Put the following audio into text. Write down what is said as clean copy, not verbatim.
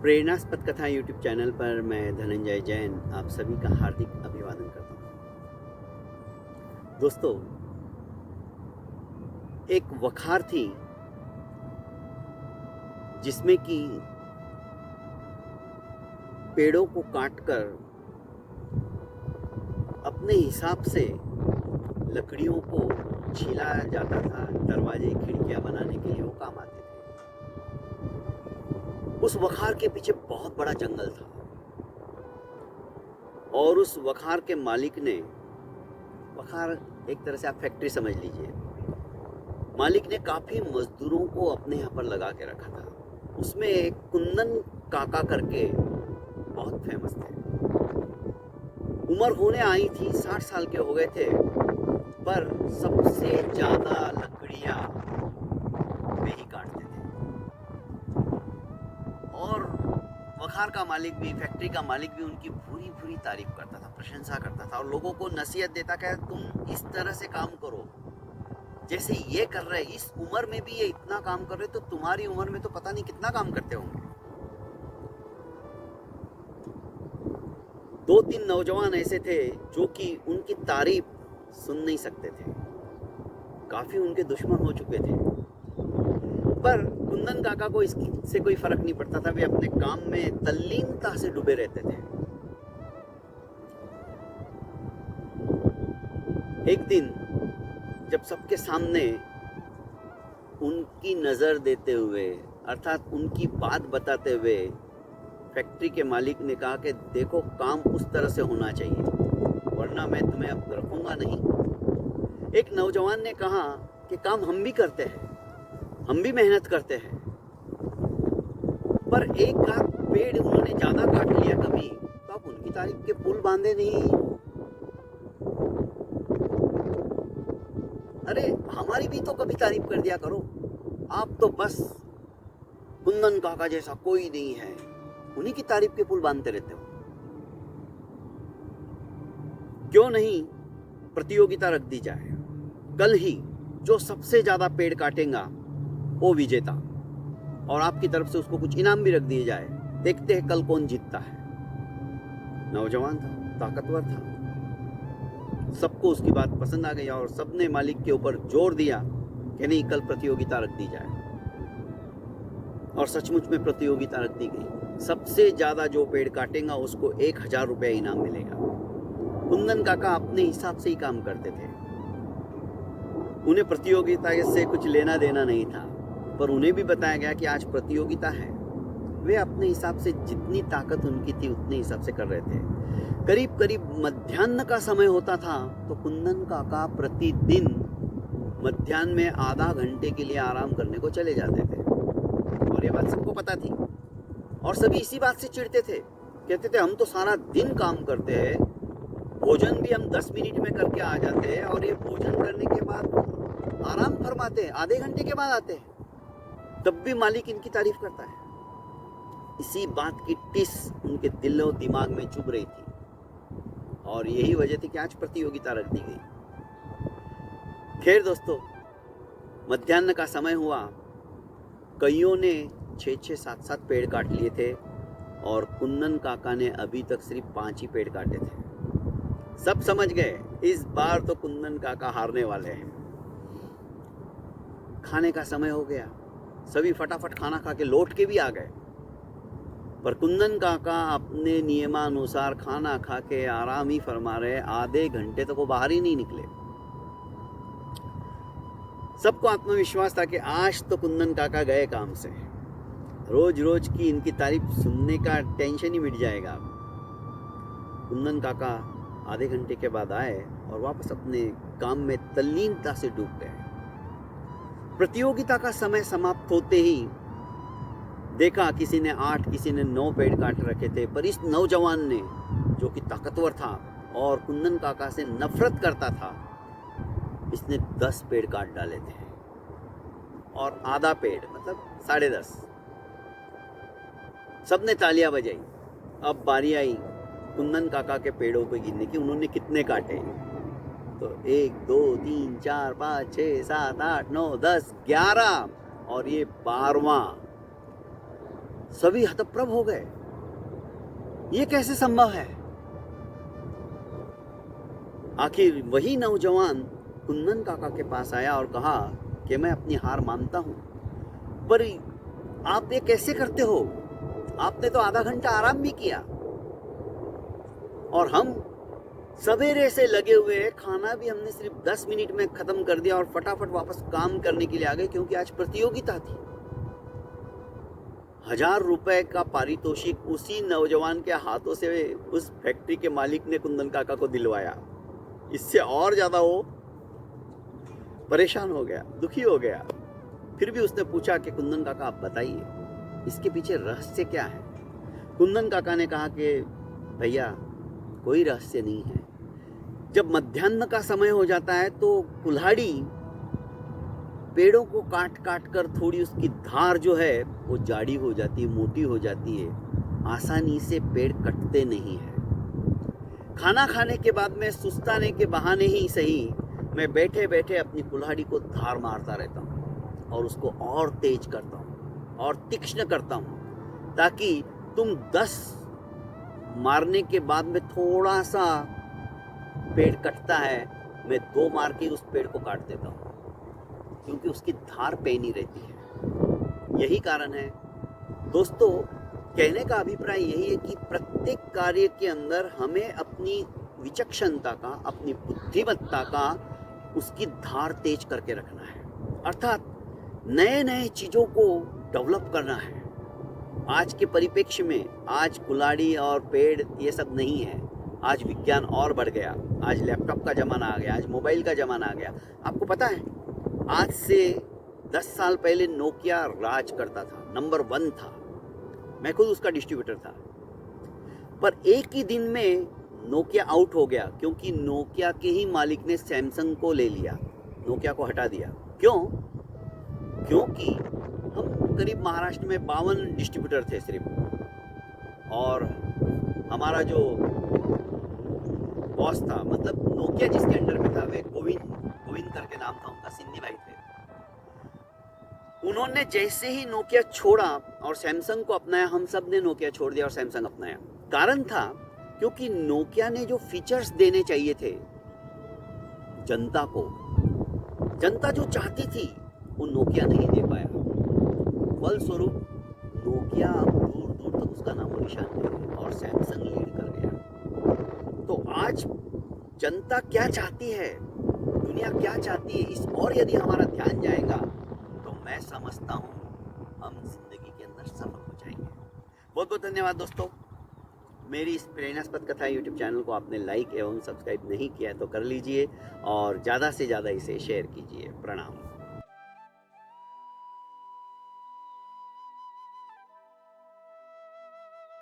प्रेरणास्पद कथा YouTube channel पर मैं धनंजय जैन आप सभी का हार्दिक अभिवादन करता हूँ। दोस्तों, एक वखार थी जिसमें कि पेड़ों को काटकर अपने हिसाब से लकड़ियों को छीला जाता था। दरवाजे खिड़कियां बनाने के लिए वो काम आते थे। उस वखार के पीछे बहुत बड़ा जंगल था और उस वखार के मालिक ने, वखार एक तरह से आप फैक्ट्री समझ लीजिए, मालिक ने काफी मजदूरों को अपने यहाँ पर लगा के रखा था। उसमें एक कुंदन काका करके बहुत फेमस थे। उम्र होने आई थी, 60 साल के हो गए थे, पर सबसे ज्यादा लकड़ियां वे ही काटते थे। और वखार का मालिक भी, फैक्ट्री का मालिक भी उनकी पूरी पूरी तारीफ करता था, प्रशंसा करता था और लोगों को नसीहत देता कि तुम इस तरह से काम करो जैसे ये कर रहे, इस उम्र में भी ये इतना काम कर रहे, तो तुम्हारी उम्र में तो पता नहीं कितना काम करते होंगे। 2-3 नौजवान ऐसे थे जो कि उनकी तारीफ सुन नहीं सकते थे, काफी उनके दुश्मन हो चुके थे, पर कुंदन काका को इससे कोई फर्क नहीं पड़ता था। वे अपने काम में तल्लीनता से डूबे रहते थे। एक दिन जब सबके सामने उनकी नजर देते हुए, अर्थात उनकी बात बताते हुए, फैक्ट्री के मालिक ने कहा कि देखो, काम उस तरह से होना चाहिए वरना मैं तुम्हें अब रखूंगा नहीं। एक नौजवान ने कहा कि काम हम भी करते हैं, हम भी मेहनत करते हैं, पर एक आध पेड़ उन्होंने ज्यादा काट लिया कभी, तो आप उनकी तारीफ के पुल बांधे नहीं। अरे हमारी भी तो कभी तारीफ कर दिया करो। आप तो बस कुंदन काका जैसा कोई नहीं है, उन्हीं की तारीफ के पुल बांधते रहते हो। क्यों नहीं प्रतियोगिता रख दी जाए, कल ही जो सबसे ज्यादा पेड़ काटेगा वो विजेता, और आपकी तरफ से उसको कुछ इनाम भी रख दिए जाए, देखते हैं कल कौन जीतता है। नौजवान था, ताकतवर था, सबको उसकी बात पसंद आ गई और सबने मालिक के ऊपर जोर दिया कि नहीं, कल प्रतियोगिता रख दी जाए। और सचमुच में प्रतियोगिता रख दी गई। सबसे ज्यादा जो पेड़ काटेगा उसको 1000 रुपये इनाम मिलेगा। कुंदन काका अपने हिसाब से ही काम करते थे, उन्हें प्रतियोगिता से कुछ लेना देना नहीं था, पर उन्हें भी बताया गया कि आज प्रतियोगिता है। वे अपने हिसाब से, जितनी ताकत उनकी थी उतने हिसाब से कर रहे थे। करीब करीब मध्याह्न का समय होता था तो कुंदन काका प्रतिदिन मध्याह्न में आधा घंटे के लिए आराम करने को चले जाते थे, और ये बात सबको पता थी और सभी इसी बात से चिढ़ते थे। कहते थे हम तो सारा दिन काम करते हैं, भोजन भी हम 10 मिनट में करके आ जाते हैं, और ये भोजन करने के बाद आराम फरमाते हैं, आधे घंटे के बाद आते हैं, तब भी मालिक इनकी तारीफ करता है। इसी बात की टिस उनके दिल और दिमाग में चुभ रही थी, और यही वजह थी कि आज प्रतियोगिता रख दी गई। खैर दोस्तों, मध्याह्न का समय हुआ, कईयों ने 6-6, 7-7 पेड़ काट लिए थे और कुंदन काका ने अभी तक सिर्फ 5 ही पेड़ काटे थे। सब समझ गए इस बार तो कुंदन काका हारने वाले हैं। खाने का समय हो गया, सभी फटाफट खाना खा के लौट के भी आ गए, पर कुंदन काका अपने नियमानुसार खाना खा के आराम ही फरमा रहे। आधे घंटे तक वो बाहर ही नहीं निकले। सबको आत्मविश्वास था कि आज तो कुंदन काका गए काम से, रोज रोज की इनकी तारीफ सुनने का टेंशन ही मिट जाएगा। कुंदन काका आधे घंटे के बाद आए और वापस अपने काम में तल्लीनता से डूब गए। प्रतियोगिता का समय समाप्त होते ही देखा किसी ने 8, किसी ने 9 पेड़ काट रखे थे, पर इस नौजवान ने, जो कि ताकतवर था और कुंदन काका से नफरत करता था, इसने 10 पेड़ काट डाले थे, और आधा पेड़ मतलब 10.5। सबने तालियां बजाई। अब बारी आई कुंदन काका के पेड़ों पे गिनने की, उन्होंने कितने काटे। तो 1, 2, 3, 4, 5, 6, 7, 8, 9, 10, 11 और ये 12वां। सभी हतप्रभ हो गए, ये कैसे संभव है। आखिर वही नौजवान कुंदन काका के पास आया और कहा कि मैं अपनी हार मानता हूं, पर आप ये कैसे करते हो, आपने तो आधा घंटा आराम भी किया और हम सवेरे से लगे हुए हैं, खाना भी हमने सिर्फ 10 मिनट में खत्म कर दिया और फटाफट वापस काम करने के लिए आ गए क्योंकि आज प्रतियोगिता थी। 1000 रुपए का पारितोषिक उसी नौजवान के हाथों से उस फैक्ट्री के मालिक ने कुंदन काका को दिलवाया। इससे और ज्यादा वो परेशान हो गया, दुखी हो गया। फिर भी उसने पूछा कि कुंदन काका आप बताइए इसके पीछे रहस्य क्या है। कुंदन काका ने कहा कि भैया कोई रहस्य नहीं है। जब मध्याह्न का समय हो जाता है तो कुल्हाड़ी पेड़ों को काट काट कर थोड़ी उसकी धार जो है वो जाड़ी हो जाती है, मोटी हो जाती है, आसानी से पेड़ कटते नहीं है। खाना खाने के बाद में सुस्ताने के बहाने ही सही मैं बैठे बैठे अपनी कुल्हाड़ी को धार मारता रहता हूँ और उसको और तेज करता हूँ और तीक्ष्ण करता हूँ ताकि तुम 10 मारने के बाद में थोड़ा सा पेड़ कटता है, मैं 2 मार के उस पेड़ को काट देता हूँ क्योंकि उसकी धार पैनी रहती है। यही कारण है दोस्तों, कहने का अभिप्राय यही है कि प्रत्येक कार्य के अंदर हमें अपनी विचक्षणता का, अपनी बुद्धिमत्ता का, उसकी धार तेज करके रखना है, अर्थात नए नए चीज़ों को डेवलप करना है। आज के परिप्रेक्ष्य में आज कुल्हाड़ी और पेड़ ये सब नहीं है, आज विज्ञान और बढ़ गया, आज लैपटॉप का ज़माना आ गया, आज मोबाइल का ज़माना आ गया। आपको पता है आज से 10 साल पहले नोकिया राज करता था, नंबर 1 था, मैं खुद उसका डिस्ट्रीब्यूटर था। पर एक ही दिन में नोकिया आउट हो गया क्योंकि नोकिया के ही मालिक ने सैमसंग को ले लिया, नोकिया को हटा दिया। क्यों? क्योंकि हम करीब महाराष्ट्र में 52 डिस्ट्रीब्यूटर थे सिर्फ, और हमारा जो बॉस था, मतलब नोकिया जिसके अंडर में था, वे गोविंद करके नाम था उनका, सिन्नी भाई थे। उन्होंने जैसे ही नोकिया छोड़ा और सैमसंग को अपनाया, हम सब ने नोकिया छोड़ दिया और सैमसंग अपनाया। कारण था क्योंकि नोकिया ने जो फीचर्स देने चाहिए थे जनता को, जनता जो चाहती थी वो नोकिया नहीं दे पाया। फलस्वरूप नोकिया अब दूर दूर तक उसका नामो निशान नहीं है और सैमसंग लीड कर गया। तो आज जनता क्या चाहती है, दुनिया क्या चाहती है, इस और यदि हमारा ध्यान जाएगा तो मैं समझता हूँ हम जिंदगी के अंदर सफल हो जाएंगे। बहुत बहुत धन्यवाद दोस्तों। मेरी इस प्रेरणास्पद कथा यूट्यूब चैनल को आपने लाइक एवं सब्सक्राइब नहीं किया तो कर लीजिए और ज़्यादा से ज़्यादा इसे शेयर कीजिए। प्रणाम।